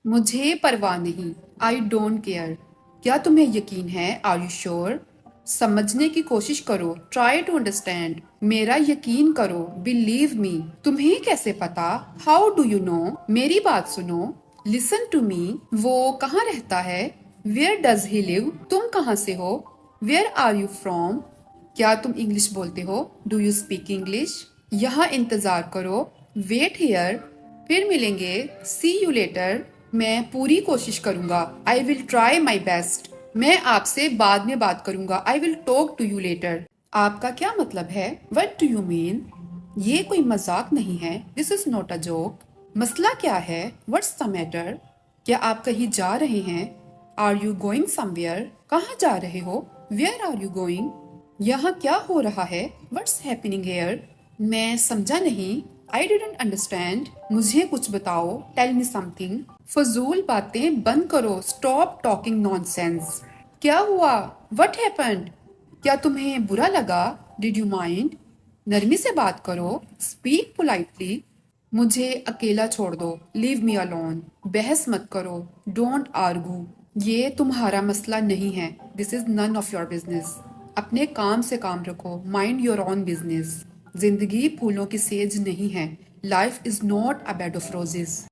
मुझे परवाह नहीं। I don't care. क्या तुम्हें यकीन है? Are you sure? समझने की कोशिश करो। Try to understand. मेरा यकीन करो। Believe me. तुम्हें कैसे पता? How do you know? मेरी बात सुनो। Listen to me. वो कहाँ रहता है? Where does he live? तुम कहाँ से हो? Where are you from? क्या तुम इंग्लिश बोलते हो? Do you speak English? यहाँ इंतजार करो। Wait here. फिर मिलेंगे। सी यू लेटर। मैं पूरी कोशिश करूंगा। I will try my best. मैं आपसे बाद में बात करूंगा। I will talk to you later. आपका क्या मतलब है? What do you mean? ये कोई मजाक नहीं है। This is not a joke. मसला क्या है? What's the matter? क्या आप कहीं जा रहे हैं? Are you going somewhere? कहाँ जा रहे हो? Where are you going? यहाँ क्या हो रहा है? What's happening here? मैं समझा नहीं। I didn't understand. मुझे कुछ बताओ। Tell me something. फजूल बातें बंद करो। Stop talking nonsense. क्या हुआ? What happened? क्या तुम्हें बुरा लगा? Did you mind? नरमी से बात करो। Speak politely. मुझे अकेला छोड़ दो। Leave me alone. बहस मत करो। Don't argue. ये तुम्हारा मसला नहीं है। This is none of your business. अपने काम से काम रखो। Mind your own business. जिंदगी फूलों की सेज नहीं है। Life is not a bed of roses.